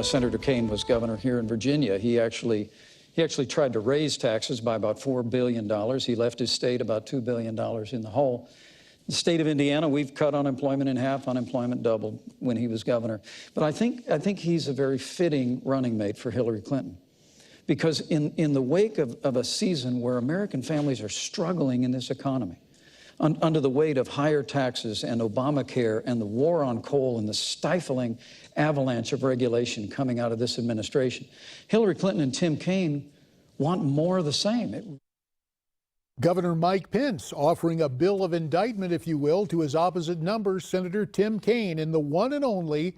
Senator Kaine was governor here in Virginia, he actually tried to raise taxes by about $4 billion. He left his state about $2 billion in the hole. The state of Indiana, we've cut unemployment in half, unemployment doubled when he was governor. But I think he's a very fitting running mate for Hillary Clinton. Because in the wake of a season where American families are struggling in this economy, under the weight of higher taxes and Obamacare and the war on coal and the stifling avalanche of regulation coming out of this administration, Hillary Clinton and Tim Kaine want more of the same. Governor Mike Pence offering a bill of indictment, if you will, to his opposite number, Senator Tim Kaine, in the one and only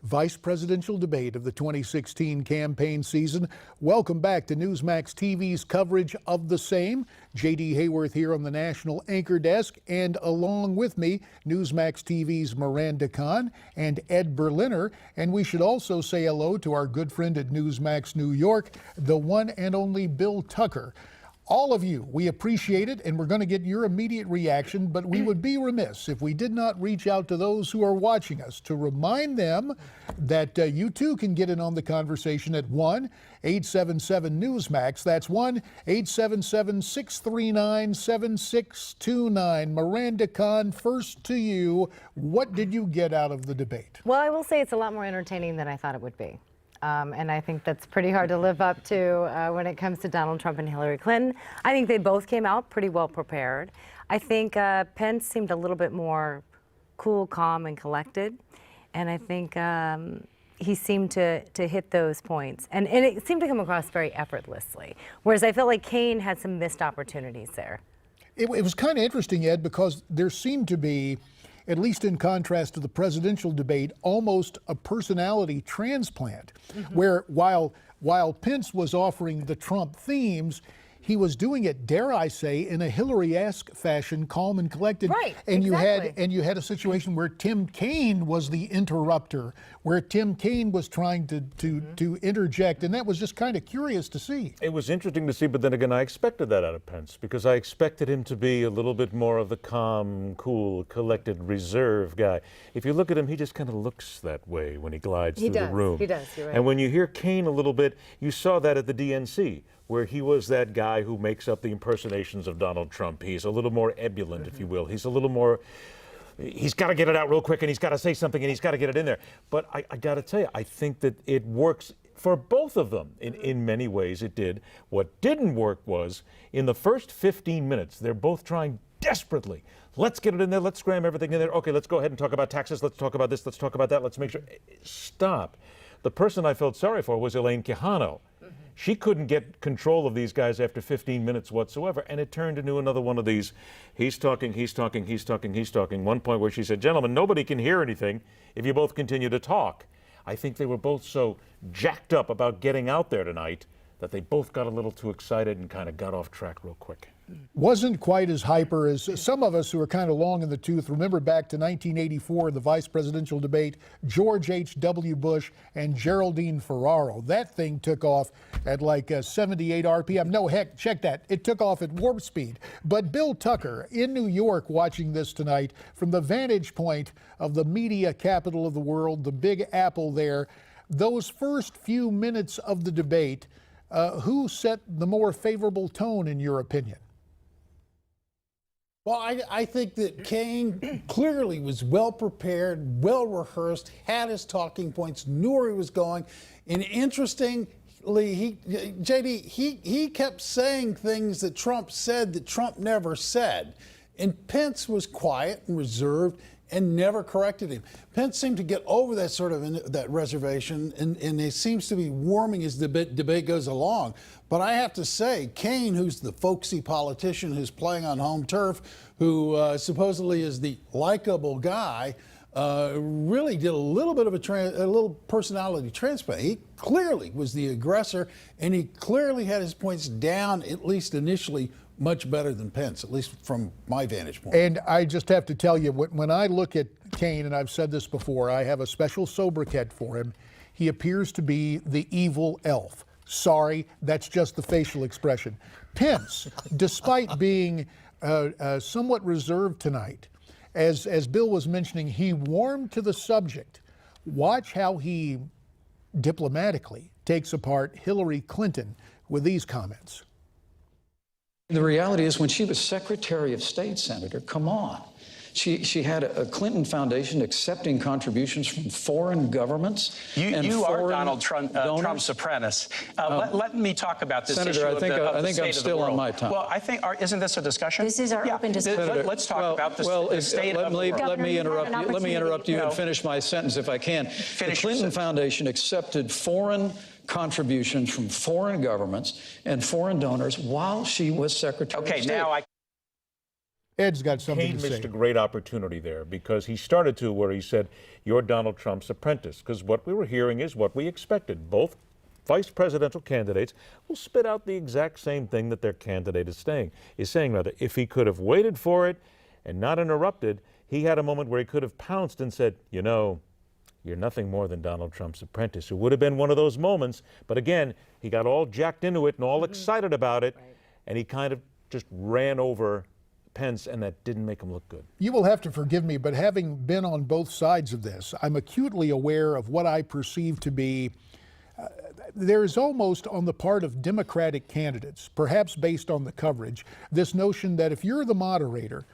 vice presidential debate of the 2016 campaign season. Welcome back to Newsmax TV's coverage of the same. J.D. Hayworth here on the national anchor desk, and along with me, Newsmax TV's Miranda Kahn and Ed Berliner. And we should also say hello to our good friend at Newsmax New York, the one and only Bill Tucker. All of you, we appreciate it, and we're going to get your immediate reaction, but we would be remiss if we did not reach out to those who are watching us to remind them that you too can get in on the conversation at 1-877-NEWSMAX. That's 1-877-639-7629. Miranda Kahn, first to you. What did you get out of the debate? Well, I will say it's a lot more entertaining than I thought it would be. And I think that's pretty hard to live up to when it comes to Donald Trump and Hillary Clinton. I think they both came out pretty well prepared. I think Pence seemed a little bit more cool, calm, and collected. And I think he seemed to hit those points. And it seemed to come across very effortlessly. Whereas I felt like Kaine had some missed opportunities there. It was kind of interesting, Ed, because there seemed to be, at least in contrast to the presidential debate, almost a personality transplant, where while Pence was offering the Trump themes, he was doing it, dare I say, in a Hillary-esque fashion, calm and collected. Right, and exactly. you had a situation where Tim Kaine was the interrupter, where Tim Kaine was trying to interject, and that was just kind of curious to see. It was interesting to see, but then again, I expected that out of Pence, because I expected him to be a little bit more of the calm, cool, collected, reserved guy. If you look at him, he just kind of looks that way when he glides through the room. He does, you're right. And when you hear Kaine a little bit, you saw that at the DNC, where he was that guy who makes up the impersonations of Donald Trump. He's a little more ebullient, if you will. He's a little more, he's got to get it out real quick, and he's got to say something, and he's got to get it in there. But I got to tell you, I think that it works for both of them. In many ways, it did. What didn't work was, in the first 15 minutes, they're both trying desperately. Let's get it in there. Let's cram everything in there. Okay, let's go ahead and talk about taxes. Let's talk about this. Let's talk about that. Let's make sure. Stop. The person I felt sorry for was Elaine Quijano. She couldn't get control of these guys after 15 minutes whatsoever, and it turned into another one of these, he's talking, he's talking, he's talking, he's talking. One point where she said, gentlemen, nobody can hear anything if you both continue to talk. I think they were both so jacked up about getting out there tonight that they both got a little too excited and kind of got off track real quick. Wasn't quite as hyper as some of us who are kind of long in the tooth remember back to 1984, the vice presidential debate, George H.W. Bush and Geraldine Ferraro. That thing took off at like 78 RPM. No, heck, check that. It took off at warp speed. But Bill Tucker in New York watching this tonight from the vantage point of the media capital of the world, the Big Apple there, those first few minutes of the debate, who set the more favorable tone in your opinion? Well, I think that Kaine clearly was well prepared, well rehearsed, had his talking points, knew where he was going. And interestingly, he kept saying things that Trump said that Trump never said. And Pence was quiet and reserved and never corrected him. Pence seemed to get over that sort of that reservation, and it seems to be warming as the debate goes along. But I have to say, Kaine, who's the folksy politician who's playing on home turf, who supposedly is the likable guy, really did a little bit of a little personality transplant. He clearly was the aggressor, and he clearly had his points down, at least initially, much better than Pence, at least from my vantage point. And I just have to tell you, when I look at Kaine, and I've said this before, I have a special sobriquet for him. He appears to be the evil elf. Sorry, that's just the facial expression. Pence, despite being somewhat reserved tonight, as Bill was mentioning, he warmed to the subject. Watch how he diplomatically takes apart Hillary Clinton with these comments. The reality is, when she was Secretary of State, Senator, come on. She had a Clinton Foundation accepting contributions from foreign governments. You are Donald Trump's apprentice. Let me talk about this Senator, issue I think I'm still on my time. Well, isn't this a discussion? This is our open discussion. Let's talk about the state of the world. Let me interrupt you and finish my sentence if I can. The Clinton Foundation accepted foreign contributions from foreign governments and foreign donors while she was Secretary of State. Now Ed's got something Kane to say. missed a great opportunity there because he started to where he said, you're Donald Trump's apprentice, because what we were hearing is what we expected. Both vice presidential candidates will spit out the exact same thing that their candidate is saying. If he could have waited for it and not interrupted, he had a moment where he could have pounced and said, you know, you're nothing more than Donald Trump's apprentice. It would have been one of those moments, but again, he got all jacked into it and all excited about it, and he kind of just ran over Pence, and that didn't make him look good. You will have to forgive me, but having been on both sides of this, I'm acutely aware of what I perceive to be there's almost on the part of Democratic candidates, perhaps based on the coverage, this notion that if you're the moderator,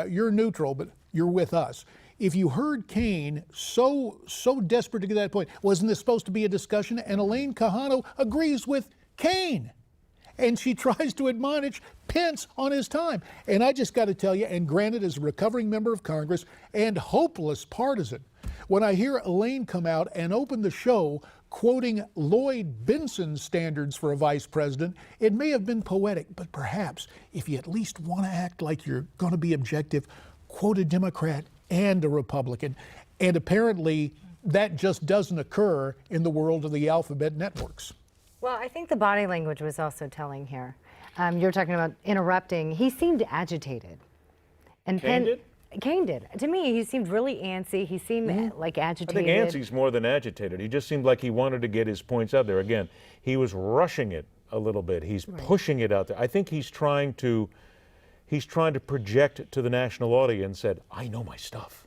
you're neutral, but you're with us. If you heard Kane so desperate to get to that point, wasn't this supposed to be a discussion? And Elaine Quijano agrees with Kane. And she tries to admonish Pence on his time. And I just got to tell you, and granted, as a recovering member of Congress and hopeless partisan, when I hear Elaine come out and open the show quoting Lloyd Benson's standards for a vice president, it may have been poetic, but perhaps if you at least want to act like you're going to be objective, quote a Democrat and a Republican. And apparently that just doesn't occur in the world of the alphabet networks. Well, I think the body language was also telling here. You're talking about interrupting. He seemed agitated. And Kane did? Kane did. To me, he seemed really antsy. He seemed like I agitated. think antsy's more than agitated. He just seemed like he wanted to get his points out there. Again, he was rushing it a little bit. He's pushing it out there. I think he's trying to project to the national audience, said, I know my stuff.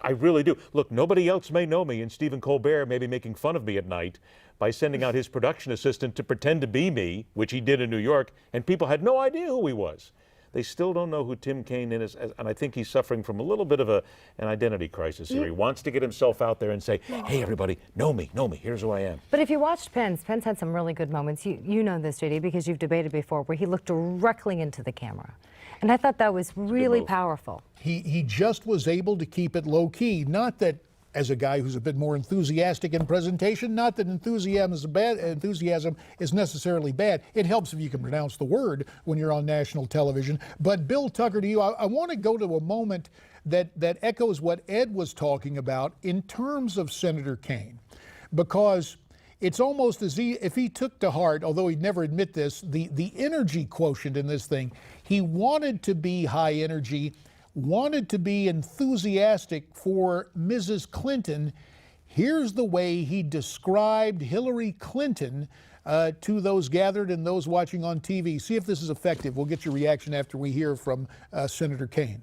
I really do. Look, nobody else may know me, and Stephen Colbert may be making fun of me at night by sending out his production assistant to pretend to be me, which he did in New York, and people had no idea who he was. They still don't know who Tim Kaine is, and I think he's suffering from a little bit of an identity crisis here. He wants to get himself out there and say, hey, everybody, know me, here's who I am. But if you watched Pence had some really good moments. You know this, JD, because you've debated before, where he looked directly into the camera. And I thought that was really powerful. He just was able to keep it low key. Not that, as a guy who's a bit more enthusiastic in presentation, not that enthusiasm is necessarily bad. It helps if you can pronounce the word when you're on national television. But Bill Tucker, to you, I want to go to a moment that echoes what Ed was talking about in terms of Senator Kaine, because it's almost as if he took to heart, although he'd never admit this, the energy quotient in this thing. He wanted to be high energy, wanted to be enthusiastic for Mrs. Clinton. Here's the way he described Hillary Clinton to those gathered and those watching on TV. See if this is effective. We'll get your reaction after we hear from Senator Kaine.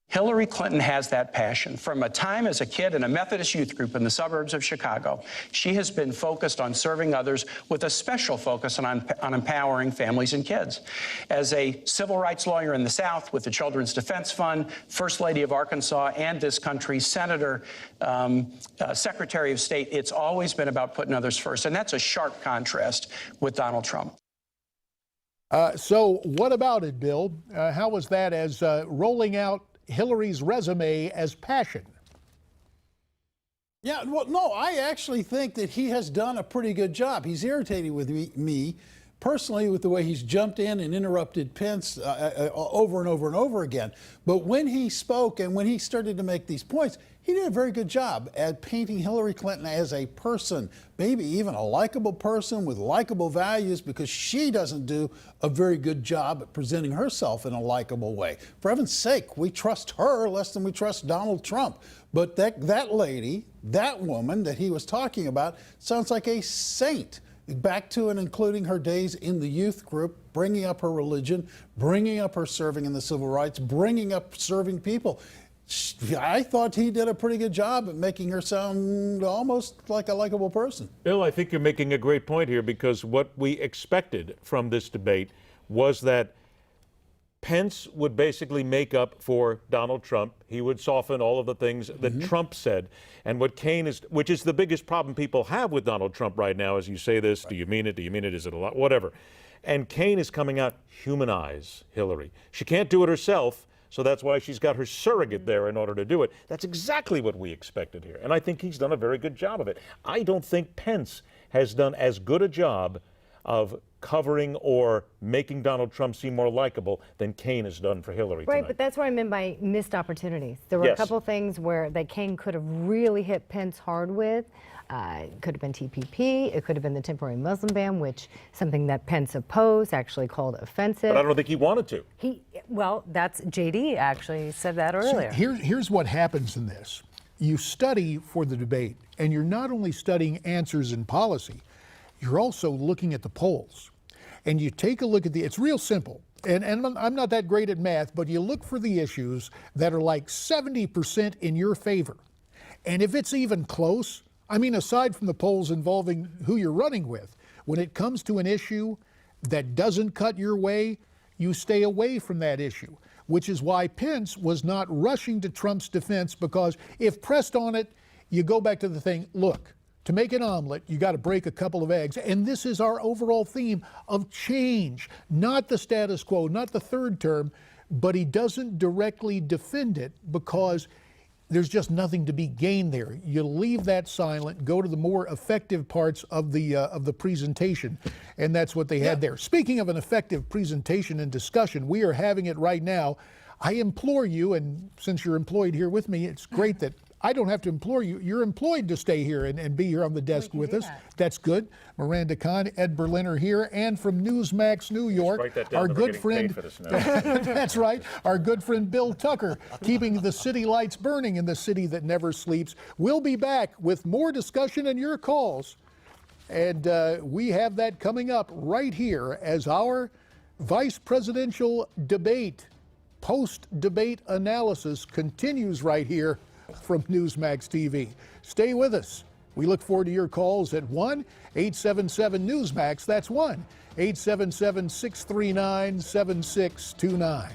Hillary Clinton has that passion. From a time as a kid in a Methodist youth group in the suburbs of Chicago, she has been focused on serving others with a special focus on empowering families and kids. As a civil rights lawyer in the South with the Children's Defense Fund, First Lady of Arkansas, and this country's Senator, Secretary of State, it's always been about putting others first. And that's a sharp contrast with Donald Trump. So what about it, Bill? How was that as rolling out Hillary's resume as passion? Yeah, well, no, I actually think that he has done a pretty good job. He's irritating with me personally with the way he's jumped in and interrupted Pence over and over and over again. But when he spoke and when he started to make these points, he did a very good job at painting Hillary Clinton as a person, maybe even a likable person with likable values, because she doesn't do a very good job at presenting herself in a likable way. For heaven's sake, we trust her less than we trust Donald Trump. But that lady, that woman that he was talking about, sounds like a saint. Back to and including her days in the youth group, bringing up her religion, bringing up her serving in the civil rights, bringing up serving people. I thought he did a pretty good job at making her sound almost like a likable person. Bill, I think you're making a great point here, because what we expected from this debate was that Pence would basically make up for Donald Trump. He would soften all of the things that Trump said. And what Kaine is, which is the biggest problem people have with Donald Trump right now, as you say this, do you mean it? Do you mean it? Is it a lot? Whatever. And Kaine is coming out, humanize Hillary. She can't do it herself, so that's why she's got her surrogate there in order to do it. That's exactly what we expected here. And I think he's done a very good job of it. I don't think Pence has done as good a job of covering or making Donald Trump seem more likable than Kaine has done for Hillary tonight. Right, but that's what I meant by missed opportunities. There were a couple things where that Kaine could have really hit Pence hard with. It could have been TPP. It could have been the temporary Muslim ban, which something that Pence opposed, actually called offensive. But I don't think he wanted to. Well, that's JD actually said that earlier. So here's what happens in this. You study for the debate, and you're not only studying answers in policy, you're also looking at the polls. And you take a look at it's real simple. And I'm not that great at math, but you look for the issues that are like 70% in your favor. And if it's even close, I mean, aside from the polls involving who you're running with, when it comes to an issue that doesn't cut your way, you stay away from that issue, which is why Pence was not rushing to Trump's defense, because if pressed on it, you go back to the thing, look, to make an omelet, you got to break a couple of eggs. And this is our overall theme of change, not the status quo, not the third term, but he doesn't directly defend it because there's just nothing to be gained there. You leave that silent, go to the more effective parts of the presentation, and that's what they had there. Speaking of an effective presentation and discussion, we are having it right now. I implore you, and since you're employed here with me, it's great that I don't have to implore you. You're employed to stay here and be here on the desk with us. That's good. Miranda Kahn, Ed Berliner here, and from Newsmax, New York, write that down, our we're good getting friend. paid for this now. That's right. Our good friend Bill Tucker, keeping the city lights burning in the city that never sleeps. We'll be back with more discussion and your calls. And we have that coming up right here as our vice presidential debate, post-debate analysis continues right here from Newsmax TV. Stay with us. We look forward to your calls at 1-877-NEWSMAX. That's 1-877-639-7629.